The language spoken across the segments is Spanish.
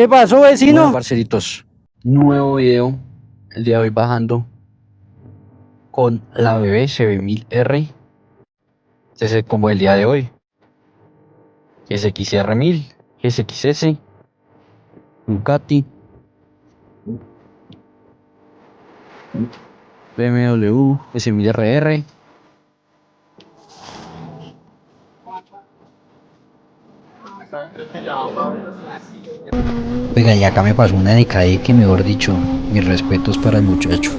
¿Qué pasó, Bueno, vecino? parceritos, nuevo video. El día de hoy bajando con la bebé CB1000R. Este es el combo del día de hoy. SXR1000, SXS, Ducati, BMW S1000RR. Oiga, y acá me pasó una de que mejor dicho, mis respetos para el muchacho.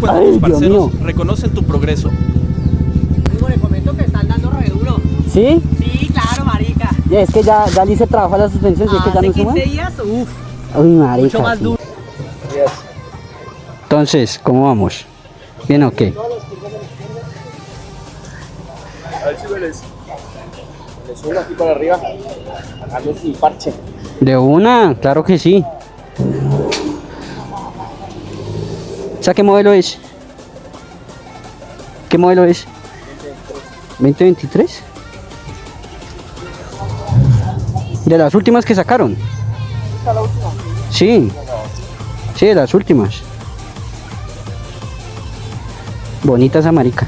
cuando Ay, tus Dios parceros mío. reconocen tu progreso. Amigo, le comento que están dando re duro. ¿Sí? Sí, claro, marica. Ya, es que ya le hice trabajo a la suspensión, ¿sí? Que ya Hace no 15 sube. días, uff, Uy, marica. mucho más sí. duro. Entonces, ¿cómo vamos? ¿Bien o qué? A ver si les subo aquí para arriba. Hazles el parche. De una, claro que sí. ¿Sabes qué modelo es? ¿Qué modelo es? 2023. De las últimas que sacaron. ¿Esta es la última? Sí. Sí, de las últimas. Bonita esa marica.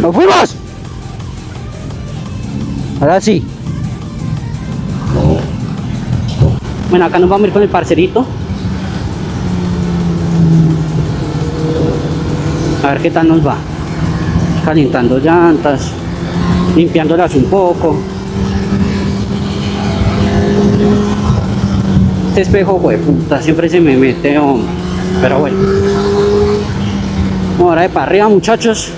¡Nos fuimos! Ahora sí. Bueno, acá nos vamos a ir con el parcerito. A ver qué tal nos va. Calentando llantas, limpiándolas un poco. Este espejo, puta, siempre se me mete, hombre. Pero bueno. Ahora de para arriba, muchachos.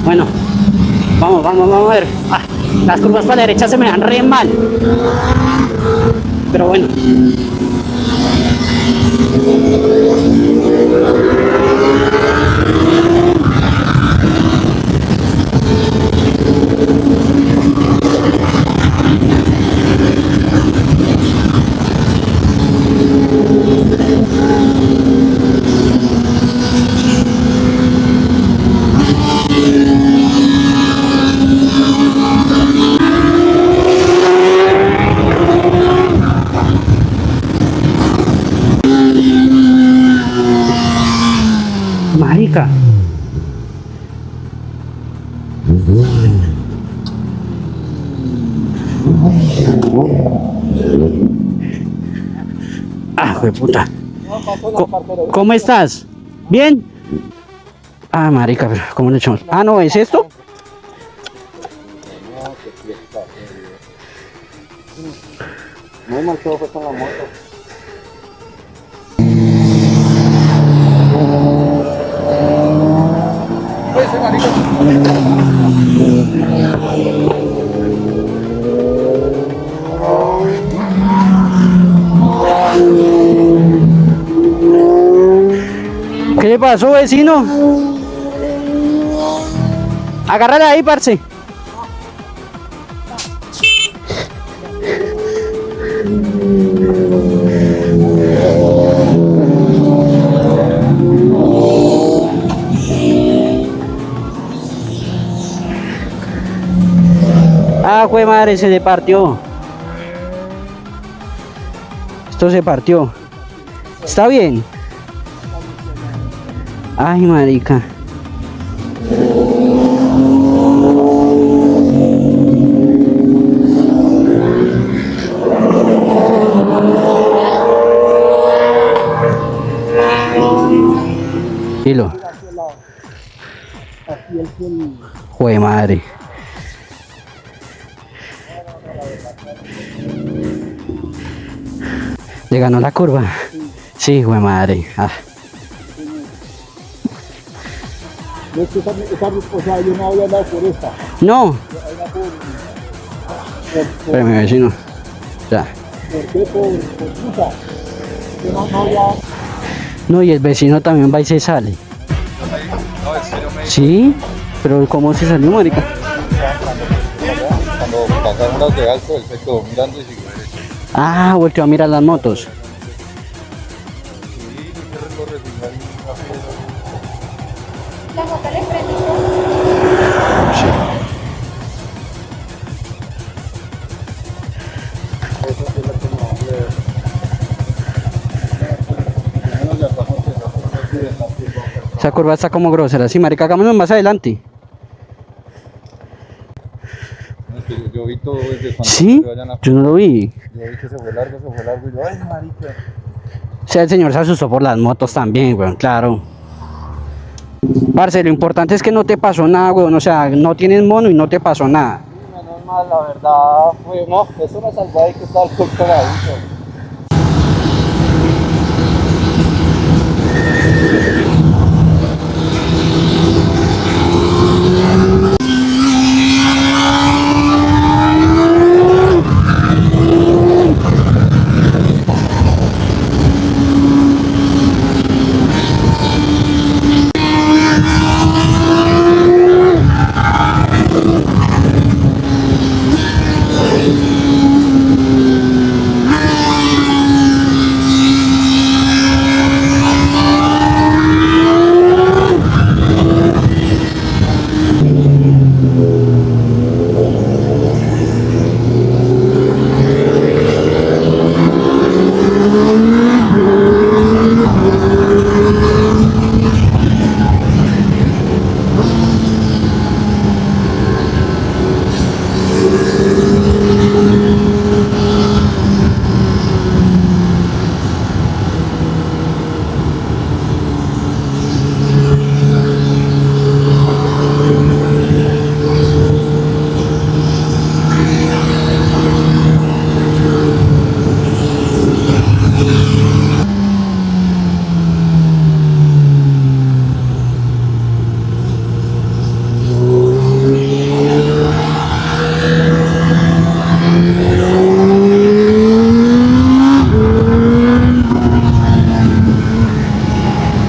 Bueno, vamos a ver. Ah, las curvas para la derecha se me dan re mal. Pero bueno. Marica. Ah, jue puta. ¿Cómo estás? ¿Bien? Ah, marica, pero ¿cómo le echamos? Ah, no, ¿es esto? Muy mal todo fue con la moto. Ese marico. ¿Qué le pasó, vecino? Agárrala ahí, parce. Ah, jue madre, se le partió. Esto se partió. ¿Está bien? Ay, marica. Hilo. Jue madre. Le ganó la curva. Sí, jue madre. Ah. No es que o sea, yo no había andado por esta. No. Espérame, vecino. Ya. ¿Por qué? Por puta. Que no había. No, y el vecino también va y se sale. Sí, pero ¿cómo se salió, marica? Cuando pasaron las de alto, él se quedó mirando y siguió derecho. Ah, volteó a mirar las motos. Sí, ese recorre sin dar ninguna piedra. Esa sí es la que no ve. Menos de atrás, porque esa curva es de la curva. Esa curva está como grosera. Sí, marica, hagámonos más adelante. No, es que yo vi todo desde cuando ¿Sí? se vayan a... Yo no lo vi. Yo vi que se fue largo, y yo, ay, marica. O sea, el señor se asustó por las motos también, weón, claro. Parce, lo importante es que no te pasó nada, weón. O sea, no tienes mono y no te pasó nada. Menos mal, la verdad, fue, no, eso me salvó ahí que estaba el cuerpo pegadito.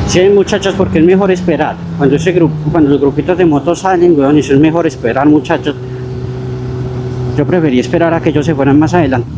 Sí, muchachos, porque es mejor esperar. Cuando los grupitos de motos salen, weón, eso es mejor esperar, muchachos. Yo preferí esperar a que ellos se fueran más adelante.